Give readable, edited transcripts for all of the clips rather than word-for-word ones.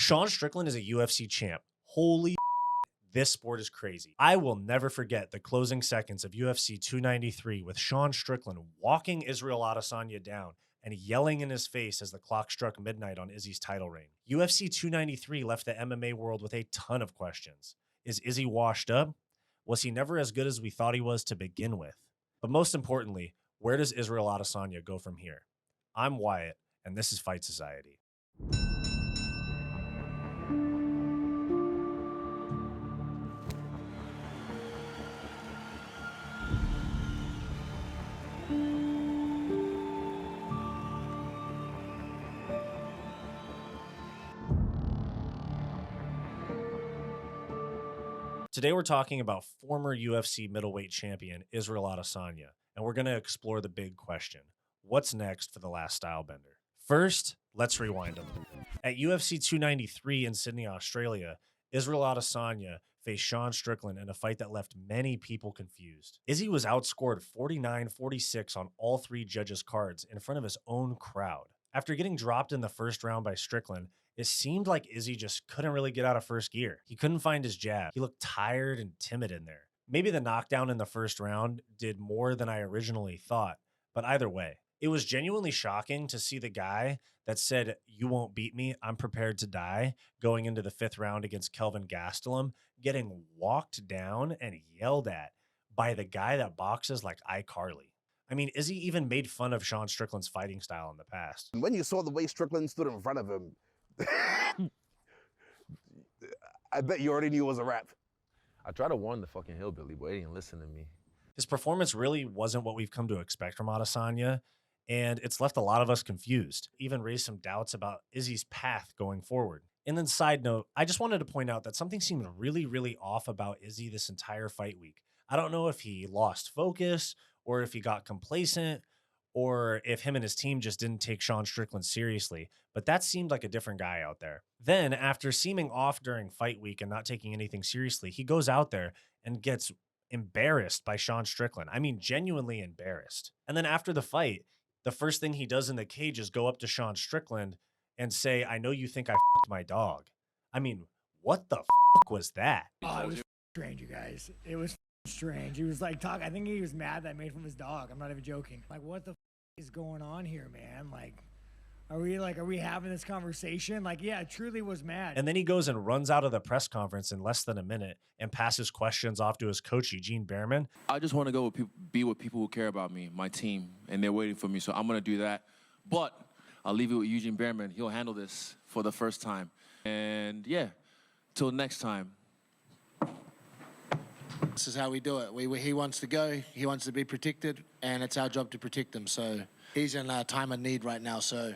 Sean Strickland is a UFC champ. Holy this sport is crazy. I will never forget the closing seconds of UFC 293 with Sean Strickland walking Israel Adesanya down and yelling in his face as the clock struck midnight on Izzy's title reign. UFC 293 left the MMA world with a ton of questions. Is Izzy washed up? Was he never as good as we thought he was to begin with? But most importantly, where does Israel Adesanya go from here? I'm Wyatt, and this is Fight Society. Today we're talking about former UFC middleweight champion Israel Adesanya, and we're going to explore the big question. What's next for the Last Stylebender? First, let's rewind a little. At UFC 293 in Sydney, Australia, Israel Adesanya faced Sean Strickland in a fight that left many people confused. Izzy was outscored 49-46 on all three judges' cards in front of his own crowd. After getting dropped in the first round by Strickland, it seemed like Izzy just couldn't really get out of first gear. He couldn't find his jab. He looked tired and timid in there. Maybe the knockdown in the first round did more than I originally thought, but either way, it was genuinely shocking to see the guy that said, "You won't beat me, I'm prepared to die," going into the fifth round against Kelvin Gastelum, getting walked down and yelled at by the guy that boxes like iCarly. I mean, Izzy even made fun of Sean Strickland's fighting style in the past. When you saw the way Strickland stood in front of him, I bet you already knew it was a wrap. I tried to warn the fucking hillbilly, but he didn't listen to me. His performance really wasn't what we've come to expect from Adesanya, and it's left a lot of us confused, even raised some doubts about Izzy's path going forward. And then side note, I just wanted to point out that something seemed really off about Izzy this entire fight week. I don't know if he lost focus or if he got complacent or if him and his team just didn't take Sean Strickland seriously, but that seemed like a different guy out there. Then, after seeming off during fight week and not taking anything seriously, he goes out there and gets embarrassed by Sean Strickland. I mean, genuinely embarrassed. And then after the fight, the first thing he does in the cage is go up to Sean Strickland and say, "I know you think I f***ed my dog." I mean, what the f*** was that? Oh, it was strange, you guys. It was strange. He was like talking. I think he was mad that I made from his dog. I'm not even joking. Like, what the is going on here, man? Like, are we having this conversation? Like, yeah, truly was mad. And then he goes and runs out of the press conference in less than a minute and passes questions off to his coach, Eugene Behrman. I just want to go with be with people who care about me, my team, and they're waiting for me. So I'm going to do that. But I'll leave it with Eugene Behrman. He'll handle this for the first time. And yeah, till next time. This is how we do it. He wants to go, he wants to be protected, and it's our job to protect him. So he's in a time of need right now. So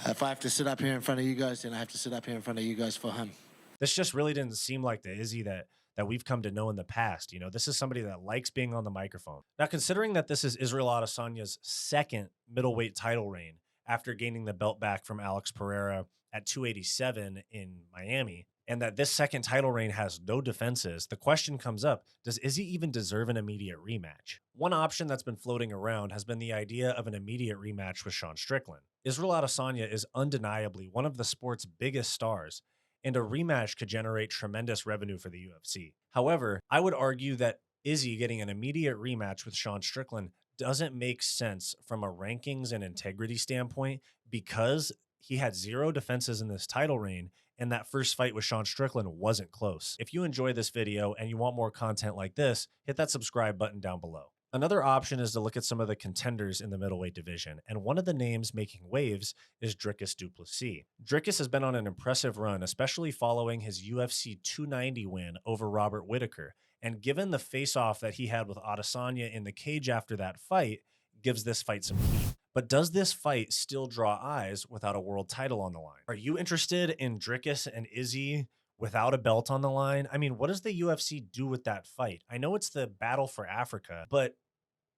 if I have to sit up here in front of you guys, then I have to sit up here in front of you guys for him. This just really didn't seem like the Izzy that we've come to know in the past. You know, this is somebody that likes being on the microphone. Now, considering that this is Israel Adesanya's second middleweight title reign after gaining the belt back from Alex Pereira at 287 in Miami, and that this second title reign has no defenses, the question comes up, does Izzy even deserve an immediate rematch? One option that's been floating around has been the idea of an immediate rematch with Sean Strickland. Israel Adesanya is undeniably one of the sport's biggest stars, and a rematch could generate tremendous revenue for the UFC. However, I would argue that Izzy getting an immediate rematch with Sean Strickland doesn't make sense from a rankings and integrity standpoint because he had zero defenses in this title reign, and that first fight with Sean Strickland wasn't close. If you enjoy this video and you want more content like this, hit that subscribe button down below. Another option is to look at some of the contenders in the middleweight division, and one of the names making waves is Dricus du Plessis. Dricus has been on an impressive run, especially following his UFC 290 win over Robert Whittaker, and given the face-off that he had with Adesanya in the cage after that fight, gives this fight some heat. But does this fight still draw eyes without a world title on the line? Are you interested in Dricus and Izzy without a belt on the line? I mean, what does the UFC do with that fight? I know it's the battle for Africa, but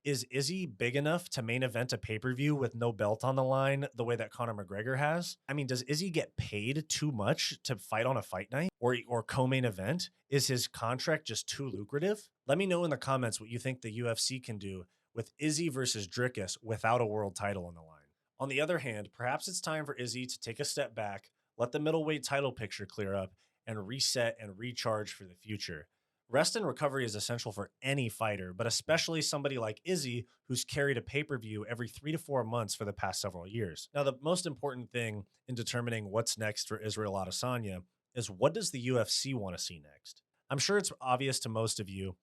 is Izzy big enough to main event a pay-per-view with no belt on the line the way that Conor McGregor has? I mean, does Izzy get paid too much to fight on a fight night or co-main event? Is his contract just too lucrative? Let me know in the comments what you think the UFC can do with Izzy versus Dricus without a world title on the line. On the other hand, perhaps it's time for Izzy to take a step back, Let the middleweight title picture clear up and reset and recharge for the future. Rest and recovery is essential for any fighter, but especially somebody like Izzy, who's carried a pay-per-view every 3 to 4 months for the past several years. Now, the most important thing in determining what's next for Israel Adesanya is, what does the UFC want to see next? I'm sure it's obvious to most of you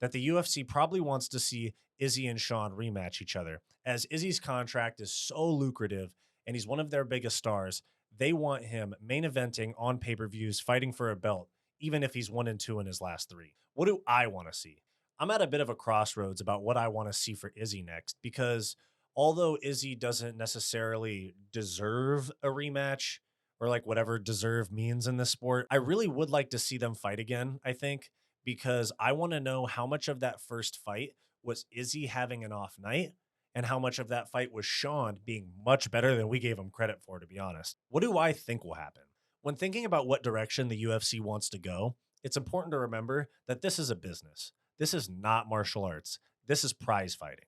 that the UFC probably wants to see Izzy and Sean rematch each other. As Izzy's contract is so lucrative and he's one of their biggest stars, they want him main eventing on pay-per-views, fighting for a belt, even if he's 1-2 in his last 3. What do I want to see? I'm at a bit of a crossroads about what I want to see for Izzy next, because although Izzy doesn't necessarily deserve a rematch, or like whatever deserve means in this sport, I really would like to see them fight again, I think, because I want to know how much of that first fight was Izzy having an off night and how much of that fight was Sean being much better than we gave him credit for, to be honest. What do I think will happen? When thinking about what direction the UFC wants to go, it's important to remember that this is a business. This is not martial arts. This is prize fighting.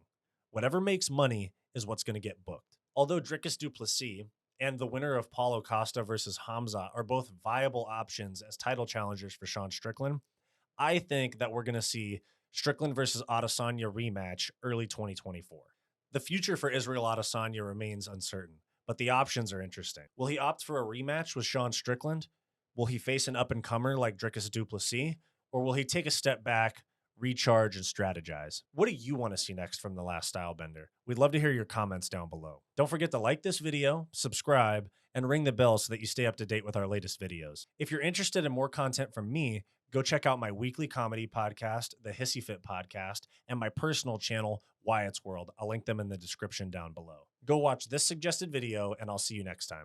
Whatever makes money is what's going to get booked. Although Dricus du Plessis and the winner of Paulo Costa versus Hamza are both viable options as title challengers for Sean Strickland, I think that we're going to see Strickland versus Adesanya rematch early 2024. The future for Israel Adesanya remains uncertain, but the options are interesting. Will he opt for a rematch with Sean Strickland? Will he face an up-and-comer like Dricus du Plessis? Or will he take a step back, recharge, and strategize? What do you want to see next from The Last Stylebender? We'd love to hear your comments down below. Don't forget to like this video, subscribe, and ring the bell so that you stay up to date with our latest videos. If you're interested in more content from me, go check out my weekly comedy podcast, the Hissyfit podcast, and my personal channel, Wyatt's World. I'll link them in the description down below. Go watch this suggested video, and I'll see you next time.